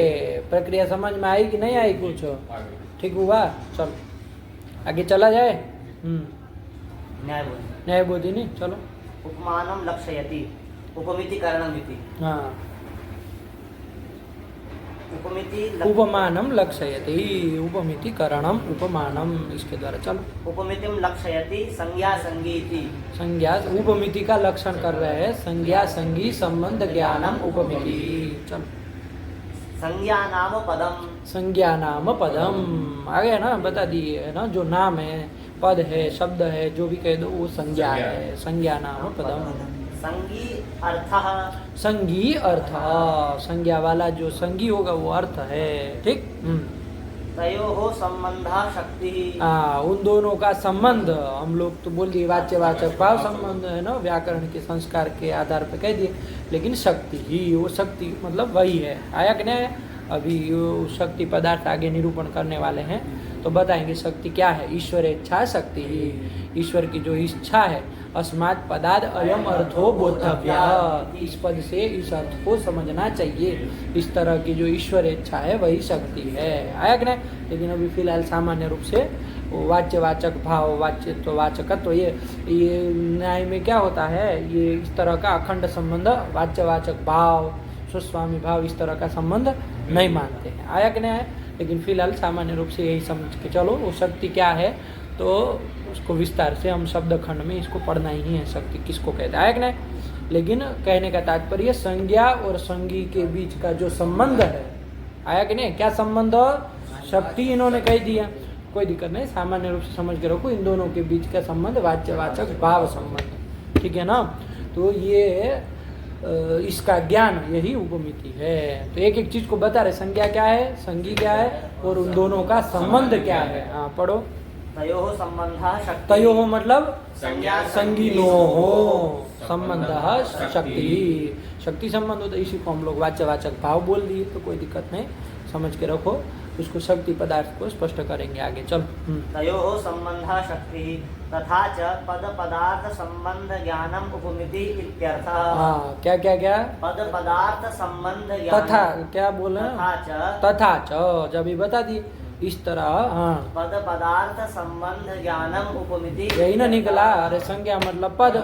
प्रक्रिया समझ में आई कि नहीं आई? कुछ ठीक हुआ? चलो आगे चला जाए। न्यायबोधि नहीं? चलो। उपमानम लक्षयति। उपमिति करणमिति हाँ उपमिति उपमानम लक्षयति, उपमिति करणम उपमानम, इसके द्वारा चलो। उपमितिम लक्षयति संज्ञा संगीति। संज्ञा उपमिति का लक्षण कर रहे हैं, संज्ञा संगी संबंध ज्ञानम उपमिति। चलो संज्ञा नाम पदम। संज्ञा नाम पदम आ गया ना, बता दिए है ना, जो नाम है, पद है, शब्द है, जो भी कह दो वो संज्ञा है। संज्ञा नाम पदम। संगी अर्थः। संगी अर्थ, संज्ञा वाला जो संगी होगा वो अर्थ है। ठीक। तयोः संबंधः शक्ति। उन दोनों का संबंध, हम लोग तो बोल दिए वाच्यवाचक भाव संबंध है ना, व्याकरण के संस्कार के आधार पर कह दिए, लेकिन शक्ति ही, वो शक्ति मतलब वही है। आया कि नहीं? अभी वो शक्ति पदार्थ आगे निरूपण करने वाले हैं, तो बताएंगे शक्ति क्या है। ईश्वर इच्छा शक्ति ही, ईश्वर की जो इच्छा है, अस्मात् पदाद अयम अर्थो बोधव्य, इस पद से इस अर्थ को समझना चाहिए। इस तरह की जो ईश्वर इच्छा है वही शक्ति है। आया कि नहीं? लेकिन अभी फिलहाल सामान्य रूप से वाच्यवाचक भाव, वाच्यत्व, वाचकत्व, ये न्याय में क्या होता है, ये इस तरह का अखंड संबंध, वाच्यवाचक भाव, स्वस्वामी भाव, इस तरह का संबंध नहीं मानते हैं। आया कि नहीं आया? लेकिन फिलहाल सामान्य रूप से यही समझ के चलो, वो शक्ति क्या है, तो उसको विस्तार से हम शब्द खंड में इसको पढ़ना ही है, शक्ति किसको कहते हैं। आया कि नहीं? लेकिन कहने का तात्पर्य संज्ञा और संगी के बीच का जो संबंध है, आया कि नहीं? क्या संबंध? शक्ति इन्होंने कह दिया, कोई दिक्कत नहीं, सामान्य रूप से समझ के रखो। इन दोनों के बीच का संबंध वाच्यवाचक भाव संबंध, ठीक है ना? तो ये इसका ज्ञान यही उपमिति है। तो एक एक चीज को बता रहे, संज्ञा क्या है, संगी क्या है, और उन दोनों का संबंध क्या है। हाँ पढ़ो। तयोः संबंधः शक्ति। तयोः मतलब संज्ञा संगिनोः संबंधः शक्ति, शक्ति संबंध होता है। इसी को हम लोग वाच्यवाचक भाव बोल दिए, तो कोई दिक्कत नहीं, समझ के रखो। उसको शक्ति पदार्थ को स्पष्ट करेंगे आगे। चलो। तयोः संबंधः शक्ति तथा च पद पदार्थ संबंध ज्ञानम उपमिति इत्यर्थः। हाँ क्या क्या क्या? पद पदार्थ संबंध ज्ञान। तथा क्या बोल रहे तथा हैं? च। तथा च, जब भी बता दिए इस तरह। हाँ पद पदार्थ संबंध ज्ञानम उपमिति। यही ना निकला? अरे संज्ञा मतलब पद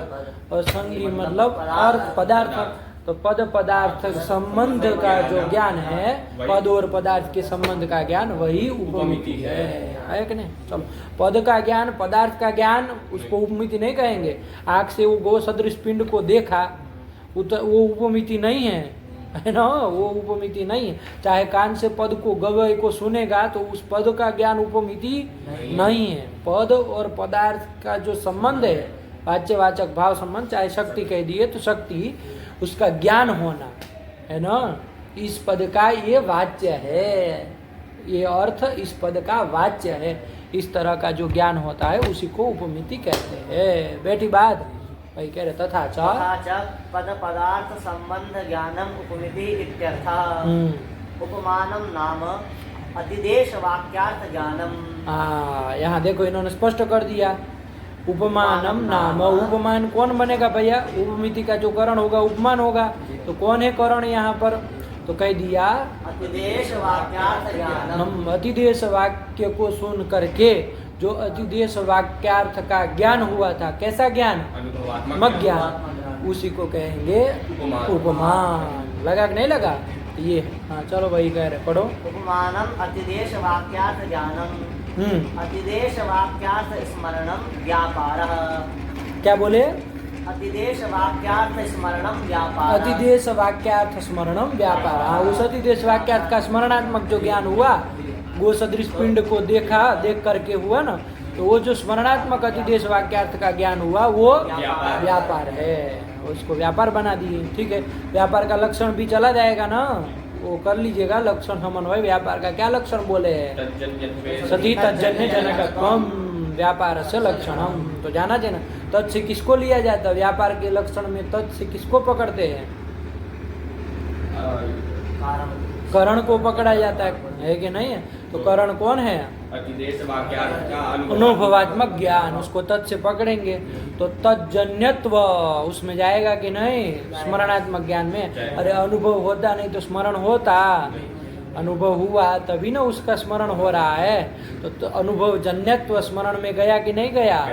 और संगी मतलब अर्थ, पदार्थ। तो पद पदार्थ संबंध का जो ज्ञान है, पद और पदार्थ के संबंध का ज्ञान, वही उपमिति है। है कि नहीं? चलो, पद का ज्ञान, पदार्थ का ज्ञान, उसको उपमिति नहीं कहेंगे। आँख से वो गो सदृश पिंड को देखा, वो उपमिति नहीं है ना, वो उपमिति नहीं है। चाहे कान से पद को, गवय को सुनेगा, तो उस पद का ज्ञान उपमिति नहीं है। पद और पदार्थ का जो संबंध है, वाच्यवाचक भाव संबंध, चाहे शक्ति कह दिए तो शक्ति, उसका ज्ञान होना है ना, इस पद का ये वाच्य है, ये अर्थ इस पद का वाच्य है। इस तरह का जो ज्ञान होता है उसी को उपमिति कहते हैं। बेटी बात भाई कह रहे तथा च पद पदार्थ संबंध ज्ञानम उपमिति इत्यर्थः। उपमानम नाम अतिदेश वाक्यार्थ ज्ञानम। यहाँ देखो इन्होंने स्पष्ट कर दिया, उपमानम नाम। उपमान कौन बनेगा भैया? उपमिति का जो करण होगा उपमान होगा। तो कौन है करण यहाँ पर? तो कह दिया अतिदेश वाक्यार्थ ज्ञानम। अतिदेश वाक्य को सुन करके जो अतिदेश वाक्यार्थ का ज्ञान हुआ था, कैसा ज्ञान? अनुभवात्मक ज्ञान, उसी को कहेंगे उपमान। लगा कि नहीं लगा? ये हाँ चलो वही कह रहे, पढ़ो। उपमानम अतिदेश वाक्यार्थ ज्ञानम। अतिदेश वाक्यार्थ स्मरणम व्यापारः। क्या बोले? अतिदेश वाक्यार्थ स्मरणम व्यापारः। अतिदेश वाक्यार्थ स्मरणम व्यापार। हाँ, उस अतिदेश वाक्यार्थ का स्मरणात्मक जो ज्ञान हुआ, गो सदृश पिंड को देखा, देख करके हुआ ना, तो वो जो स्मरणात्मक अतिदेश वाक्यार्थ का ज्ञान हुआ वो व्यापार है। उसको व्यापार बना दिए। ठीक है, व्यापार का लक्षण भी चला जाएगा ना, वो कर लीजिएगा। लक्षण समन्वय व्यापार का क्या लक्षण बोले हैं? सती तज्जन्य जनकत्वम व्यापार से लक्षणम। तो जाना चाहिए ना, तत् से किसको लिया जाता है? व्यापार के लक्षण में तत् से किसको पकड़ते हैं? करण को पकड़ा जाता है कि नहीं है? तो करण कौन है? अतिदेश वाक्यार्थ का अनुभवात्मक ज्ञान, उसको तत् से पकड़ेंगे तो तज्जन्यत्व उसमें जाएगा कि नहीं? स्मरणात्मक ज्ञान में। अरे अनुभव होता नहीं तो स्मरण होता, अनुभव हुआ तभी ना उसका स्मरण हो रहा है। तो अनुभव जन्यत्व स्मरण में गया कि नहीं गया?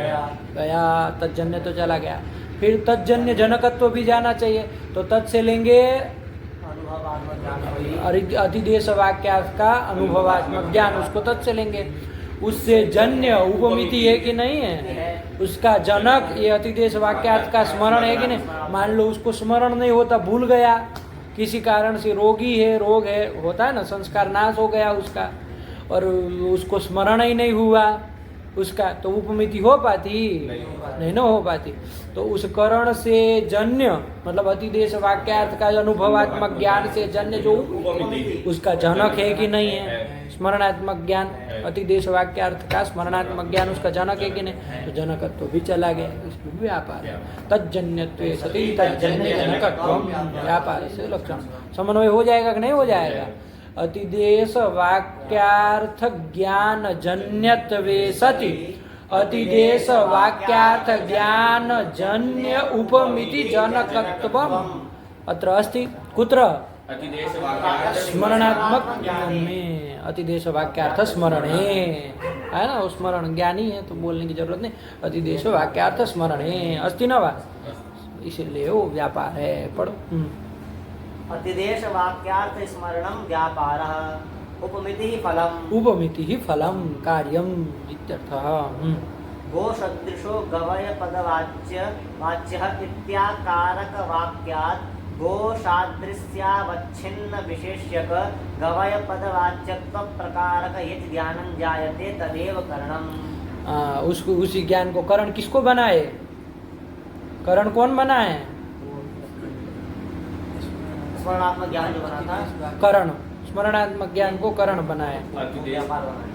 गया। तज्जन्य तो चला गया। फिर तज्जन्य जनकत्व भी जाना चाहिए, तो तत् से लेंगे अनुभवात्मक ज्ञान हुई। अतिदेश वाक्यार्थ का अनुभवात्मक ज्ञान, उसको तत् से लेंगे। उससे जन्य उपमिति है कि नहीं है, उसका जनक ये अतिदेश वाक्यार्थ का स्मरण है कि नहीं। मान लो उसको स्मरण नहीं होता, भूल गया, किसी कारण से रोगी है, रोग है, होता है ना, संस्कार नाश हो गया उसका, और उसको स्मरण ही नहीं हुआ उसका, तो उपमिति हो पाती नहीं ना हो पाती। तो उस करण से जन्य मतलब अतिदेश वाक्यार्थ का अनुभवात्मक ज्ञान से जन्य जो उपमिति उसका जनक है कि नहीं है, स्मरणात्मक ज्ञान, अतिदेश वाक्यार्थ का स्मरणात्मक ज्ञान उसका जनक है कि नहीं, तो जनकत्व तो भी चला गया, इसमें व्यापार है। तज्जन्यत्वे सति तज्जन्य जनकत्वम व्यापार से लक्षण समन्वय हो जाएगा कि नहीं हो जाएगा। अतिदेश वाक्यार्थ ज्ञान जन्यत्वे सति अतिदेश वाक्यार्थ ज्ञान जन्य उपमिति जनकत्वम अत्र अस्ति। कुत्र? अतिदेश वाक्यार्थ स्मरणात्मक ज्ञान में। अतिदेश वाक्यार्थ स्मरणे है ना, वो स्मरण ज्ञानी है तो बोलने की जरूरत नहीं। अतिदेश वाक्यार्थ स्मरणे अस्ति न वा, इसीलिए वो व्यापार है। पढ़ो। अतिदेश वाक्यार्थ स्मरणम व्यापारः उपमिति फलम। उपमिति ही फलम कार्यम इत्यर्थः। गो सदृशो गवय पदवाच्य वाच्यः इत्याकारक वाक्यात् गो सादृश्यावच्छिन्न विशेष्यक गवय पदवाच्यत्व प्रकारक यत् ज्ञानं जायते तदेव करणम्। उसको उसी ज्ञान को करण किसको बनाए? करण कौन बनाए? स्मरणात्मक ज्ञान जो बना था, करण स्मरणात्मक ज्ञान को करण बनाए। व्यापार बनाया।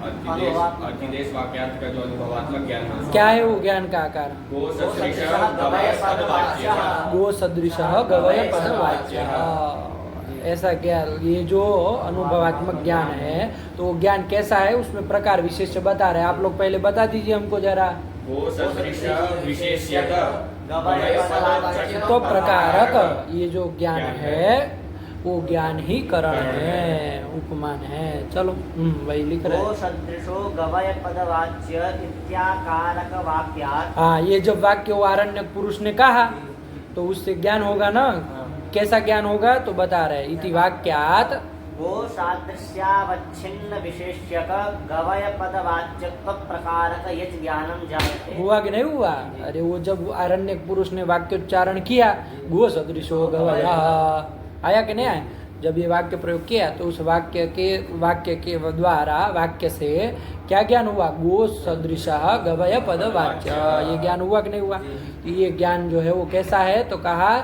अतिदेश वाक्यार्थ का जो अनुभवात्मक ज्ञान है, क्या है वो ज्ञान का आकार? गो सदृश गवय पदवाच्यः। गो सदृश गवय पदवाच्यः, ऐसा ज्ञान, ये जो अनुभवात्मक ज्ञान है तो वो ज्ञान कैसा है, उसमें प्रकार विशेष बता रहे हैं। आप लोग पहले बता दीजिए हमको जरा। गो सदृश विशेष्यक गवय पदवाच्यः। तो प्रकारक ये जो ज्ञान है वो ज्ञान ही करण है, उपमान है। चलो वही लिख रहे गो हैं। सदृशो गवय पदवाच्य इत्याकारक वाक्यात्। हाँ, ये जब वाक्य वो आरण्यक पुरुष ने कहा तो उससे ज्ञान होगा ना। कैसा ज्ञान होगा तो बता रहे इति वाक्यात् गो सादृश्यावच्छिन्न विशेष्यक गवय पदवाच्यत्व प्रकारक यत् ज्ञानं जायते। हुआ कि नहीं हुआ? अरे वो जब आरण्यक पुरुष ने वाक्योच्चारण किया गो सदृशो गवय, आया कि नहीं आया? जब ये वाक्य प्रयोग किया तो उस वाक्य के द्वारा वाक्य से क्या ज्ञान हुआ? गो सदृशः गवय पदवाच्य, ये ज्ञान हुआ कि नहीं हुआ? तो ये ज्ञान जो है वो कैसा है तो कहा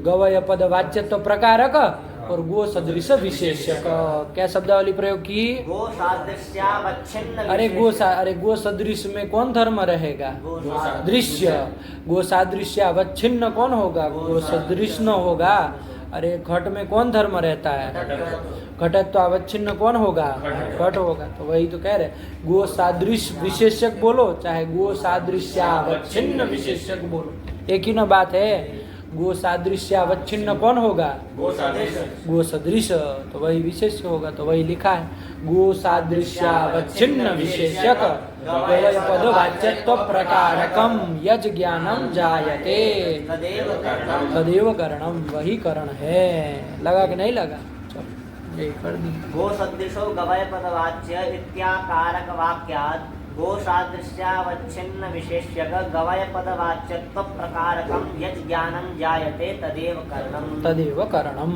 गवय पदवाच्य तो प्रकारक और गो सदृश विशेषक। क्या शब्दावली प्रयोग की? गो सादृश्यावच्छिन्न। अरे गो सदृश में कौन धर्म रहेगा? दृश्य। गो सादृश्यावच्छिन्न कौन होगा? गो सदृश न होगा। अरे घट में कौन धर्म रहता है? घटत्व अवच्छिन्न कौन होगा? घट होगा। तो वही तो कह रहे, गो सादृश विशेषक बोलो चाहे गो सादृश्यावच्छिन्न विशेषक बोलो, एक ही ना बात है। गो सादृश्यावच्छिन्न कौन होगा? गो सदृश, तो वही विशेष होगा। तो वही लिखा है गो सादृश्यावच्छिन्न विशेषक गवय पदवाच्यत्व प्रकारकम यज ज्ञानम जायते तदेव करणम, वही करण है। लगा कि नहीं लगा? चलो यही कर दी। गो सदृशो गवय पदवाच्य इत्याकारक वाक्यात् गो सादृश्यावच्छिन्न विशेष्यक गवय पदवाच्यत्व प्रकारकम यत् ज्ञानं जायते तदेव करणम। तदेव करणम।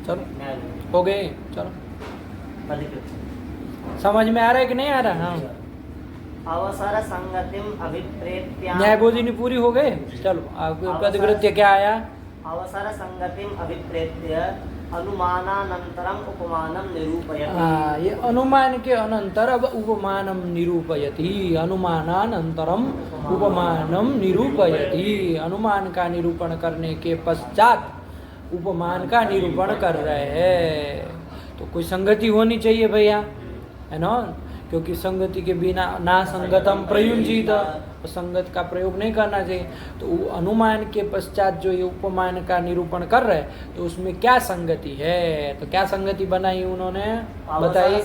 चलो हो गए। चलो समझ में आ रहा है कि नहीं आ रहा? हाँ, अवसर संगतिम अभिप्रेत्या। न्याय बोधिनी पूरी हो गए। चलो आपको प्रतिकृत्य क्या आया? अवसर संगतिम अभिप्रेत्य अनुमानानंतरम उपमानम निरूपयति। हाँ, ये अनुमान के अनंतर अब उपमानम निरूपयति। अनुमानानंतरम उपमानम निरूपयति, अनुमान का निरूपण करने के पश्चात उपमान का निरूपण कर रहे हैं। तो कोई संगति होनी चाहिए भैया, है ना, क्योंकि संगति के बिना ना संगतम प्रयुंजित, संगत का प्रयोग नहीं करना चाहिए। तो अनुमान के पश्चात जो ये उपमान का निरूपण कर रहे हैं तो उसमें क्या संगति है, तो क्या संगति बनाई उन्होंने बताई,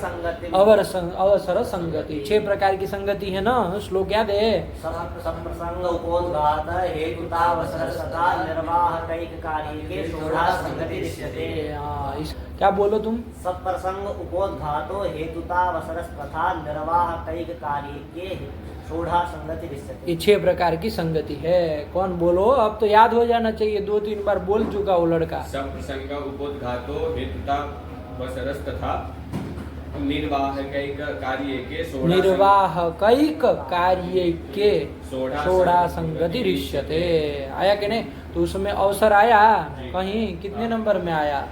अवसर संगति। 6 प्रकार की संगति है ना, श्लोक याद है। सत्प्रसंग उपोद्घात हेतुतावसरसता निर्वाहकैक कार्ये षोडा संगति दृश्यते। क्या बोलो तुम? सत्प्रसंग उपोद्घातो हेतुतावसरस तथा निर्वाहकैक कार्ये के षोडा संगति दृश्यते। ये 6 प्रकार की संगति है। कौन बोलो? अब तो याद हो जाना चाहिए, 2-3 बार बोल चुका वो लड़का। सब प्रसंग उपोद्घातो हेतुता वसरस तथा निर्वाहकैक कार्ये के षोडा संगति दृश्यते। आया कि नहीं? तो उसमें अवसर आया कहीं, कितने नंबर में आया?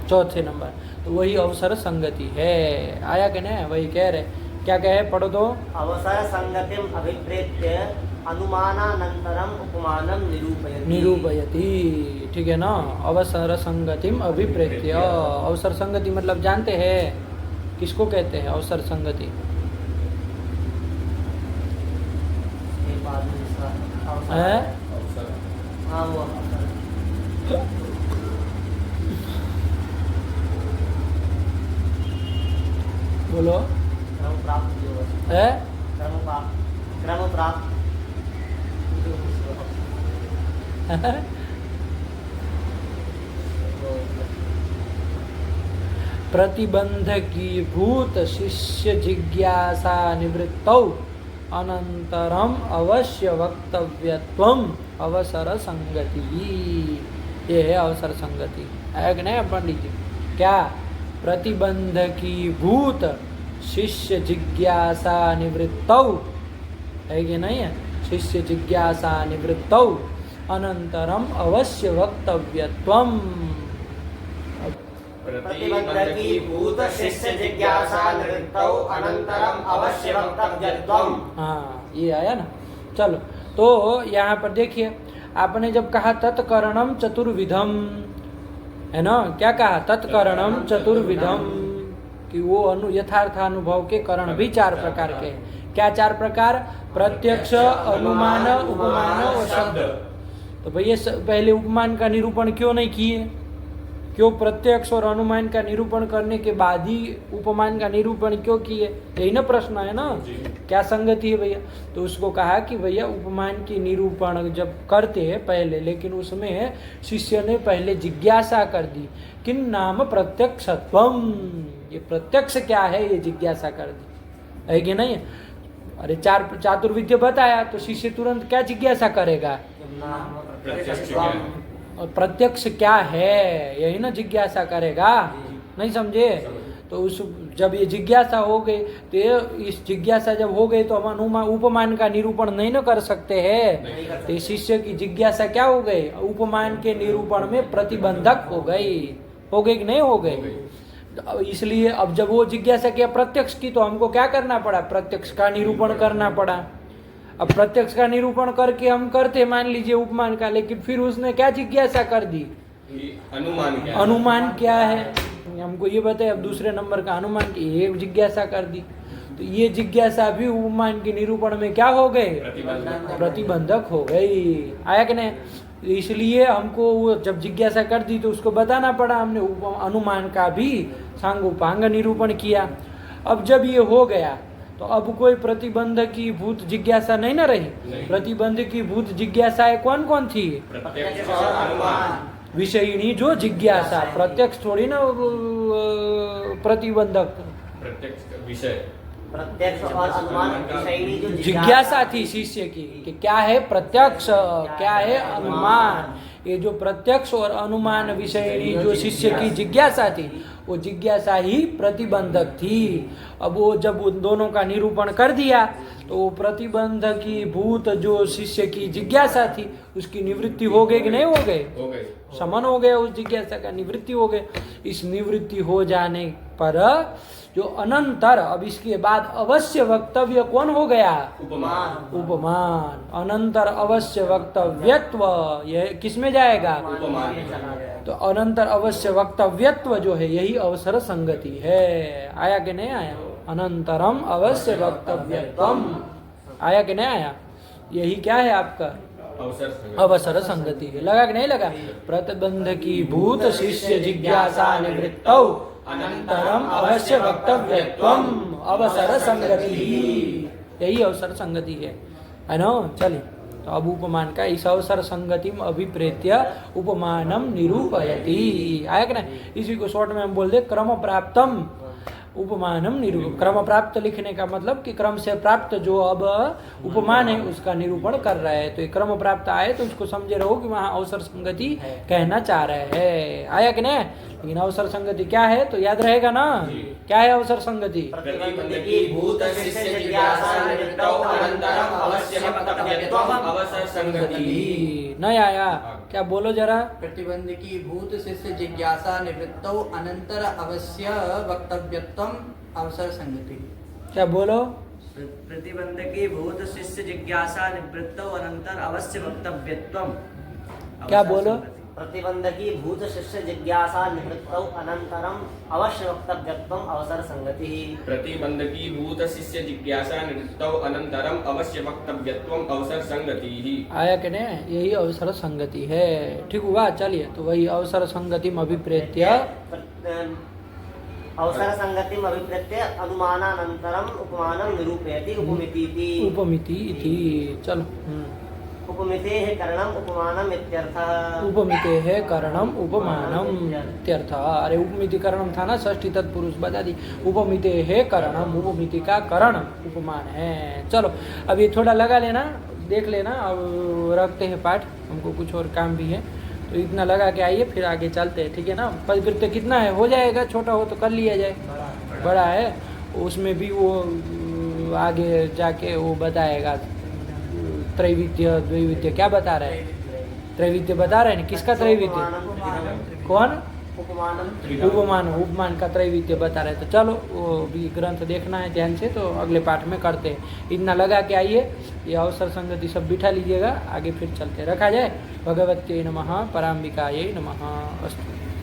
चौथे नंबर। तो वही अवसर संगति है। आया कि नहीं? वही कह रहे। क्या कहे, पढ़ो तो। अवसर संगतिम अभिप्रेत्य अनुमानानंतरम उपमानम निरूपयति। ठीक है ना? अवसर संगतिम अभिप्रेत्य। अवसर संगति मतलब जानते हैं किसको कहते हैं? अवसर संगति है? हाँ, वो बोलो। क्रम प्राप्त है? क्रम प्राप्त प्रतिबंधकी भूत शिष्य जिज्ञासा निवृत्तौ अनंतरम अवश्य वक्तव्यत्वम अवसर संगति। ये है अवसर संगति। है कि नहीं पंडित जी? क्या? प्रतिबंधकी भूत शिष्य जिज्ञासा निवृत्तौ, है कि नहीं है? शिष्य जिज्ञासा निवृत्तौ अनंतरम अवश्य वक्तव्यत्वम। प्रतिबंधकी भूत शिष्य जिज्ञासा निवृत्तौ अनंतरम अवश्य वक्तव्यत्वम। हाँ, ये आया ना। चलो, तो यहाँ पर देखिए, आपने जब कहा तत्करणम चतुर्विधम, है ना? क्या कहा? तत्करणम चतुर्विधम, कि वो यथार्थानुभव के करण भी 4 प्रकार के। क्या 4 प्रकार? प्रत्यक्ष, अनुमान, उपमान और शब्द। तो भैया पहले उपमान का निरूपण क्यों नहीं किए? क्यों प्रत्यक्ष और अनुमान का निरूपण करने के बाद ही उपमान का निरूपण क्यों किए? यही ना प्रश्न है ना? क्या संगति है भैया? तो उसको कहा कि भैया उपमान की निरूपण जब करते हैं पहले, लेकिन उसमें शिष्य ने पहले जिज्ञासा कर दी, किन नाम प्रत्यक्षत्वम, ये प्रत्यक्ष क्या है, ये जिज्ञासा कर दी। है कि नहीं? अरे 4 चातुर्विद्य बताया तो शिष्य तुरंत क्या जिज्ञासा करेगा? और प्रत्यक्ष क्या है, यही ना जिज्ञासा करेगा। नहीं समझे? तो उस जब ये जिज्ञासा हो गई, तो इस जिज्ञासा जब हो गई तो हम अनुमान उपमान का निरूपण नहीं न कर सकते हैं। तो शिष्य की जिज्ञासा क्या हो गई? उपमान के निरूपण में प्रतिबंधक हो गई। हो गई कि नहीं हो गई? इसलिए अब जब वो जिज्ञासा किया प्रत्यक्ष की, तो हमको क्या करना पड़ा? प्रत्यक्ष का निरूपण करना पड़ा। अब प्रत्यक्ष का निरूपण करके हम करते मान लीजिए उपमान का, लेकिन फिर उसने क्या जिज्ञासा कर दी? अनुमान क्या है हमको ये बताए। अब दूसरे नंबर का अनुमान की ये जिज्ञासा कर दी, तो ये जिज्ञासा भी उपमान के निरूपण में क्या हो गए? प्रतिबंधक हो गई। आया कि नहीं? इसलिए हमको वो जब जिज्ञासा कर दी तो उसको बताना पड़ा। हमने अनुमान का भी सांगोपांग निरूपण किया। अब जब ये हो गया तो अब कोई प्रतिबंध की भूत जिज्ञासा नहीं ना रही। प्रतिबंध की भूत जिज्ञासाएं कौन कौन थी? विषयिणी जो जिज्ञासा, प्रत्यक्ष थोड़ी ना प्रतिबंधक। प्रत्यक्ष और अनुमान विषयिणी जो जिज्ञासा थी शिष्य की कि क्या है प्रत्यक्ष, क्या है अनुमान। ये जो प्रत्यक्ष और अनुमान विषयिणी जो शिष्य की जिज्ञासा थी, वो जिज्ञासा ही प्रतिबंधक थी। अब वो जब उन दोनों का निरूपण कर दिया तो वो प्रतिबंध की भूत जो शिष्य की जिज्ञासा थी उसकी निवृत्ति हो गई कि नहीं हो गई? हो गई। समन हो गया, उस जिज्ञासा का निवृत्ति हो गई। इस निवृत्ति हो जाने पर जो अनंतर, अब इसके बाद अवश्य वक्तव्य कौन हो गया? उपमान। उपमान। अनंतर अवश्य वक्तव्यत्व यह किस में जाएगा? उपमान। तो अनंतर अवश्य वक्तव्यत्व जो है यही अवसर संगति है। आया कि नहीं आया? अनंतरम अवश्य वक्तव्यत्वम आया कि नहीं आया? यही क्या है आपका? अवसर संगति। अवसर संगति है। लगा कि नहीं लगा? प्रतिबंध की भूत शिष्य जिज्ञासा निवृत्तौ अनंतरम अवश्य वक्तव्यत्वम अवसर संगति। यही अवसर संगति है ना? चलिए, तो अब उपमान का इस अवसर संगतिम अभिप्रेत्य उपमानम निरूपयति। आया कि नहीं? इसी को शॉर्ट में हम बोल दे क्रम प्राप्तम उपमानम निरूप। क्रम प्राप्त लिखने का मतलब कि क्रम से प्राप्त जो अब उपमान है उसका निरूपण कर रहा है। तो ये क्रम प्राप्त आए तो उसको समझे रहो कि वहाँ अवसर संगति कहना चाह रहे हैं। आया कि नहीं? लेकिन अवसर संगति क्या है तो याद रहेगा ना? क्या है अवसर संगति? प्रतिबंध की भूत शिष्य जिज्ञासा निवृत्तौ अनंतरम अवश्य वक्तव्यत्वम अवसर संगति। नहीं आया? क्या बोलो जरा? प्रतिबंध की भूत शिष्य जिज्ञासा निवृत्तौ अनंतर अवश्य वक्तव्यत्वम अवसर संगति। क्या बोलो? प्रतिबंध की भूत शिष्य जिज्ञासा निवृत्तौ अनंतर अवश्य वक्तव्यत्वम। क्या बोलो? प्रतिबंध की भूत शिष्य जिज्ञासा निवृत्तौ अनंतरम अवश्य वक्तव्यत्वम अवसर संगति। प्रतिबंध की भूत शिष्य जिज्ञासा निवृत्तौ अनंतरम अवश्य वक्तव्यत्वम अवसर संगति। आया कि नहीं? यही अवसर संगति है। ठीक हुआ? चलिए, तो वही अवसर संगतिम अभिप्रेत्य अवसर संगतिम अभिप्रेत्य अनुमानानंतरम उपमानं निरूपयति उपमिति। उपमिति इति। चलो, उपमिते है करणम उपमानम इत्यर्थः। उपमिते है करणम उपमानम इत्यर्थ। अरे उपमिति करणम था ना, षष्ठी तत्पुरुष बता दी। उपमिते है करणम, उपमिति का करण उपमान है। चलो, अब ये थोड़ा लगा लेना, देख लेना। अब रखते हैं पाठ, हमको कुछ और काम भी है। तो इतना लगा के आइए, फिर आगे चलते हैं। ठीक है ना? परिवृत्त कितना है? हो जाएगा, छोटा हो तो कर लिया जाए। बड़ा है उसमें भी वो आगे जाके वो बताएगा। त्रैविध्य द्वैविध्य क्या बता रहे हैं? त्रैविध्य बता रहे हैं। किसका त्रैविध्य? कौन? उपमान। उपमान का त्रैविध्य बता रहे हैं। तो चलो, वो भी ग्रंथ देखना है ध्यान से, तो अगले पाठ में करते हैं। इतना लगा के आइए, ये अवसर संगति सब बिठा लीजिएगा, आगे फिर चलते। रखा जाए। भगवत्यै नमः, पराम्बिकायै नमः। अस्तु।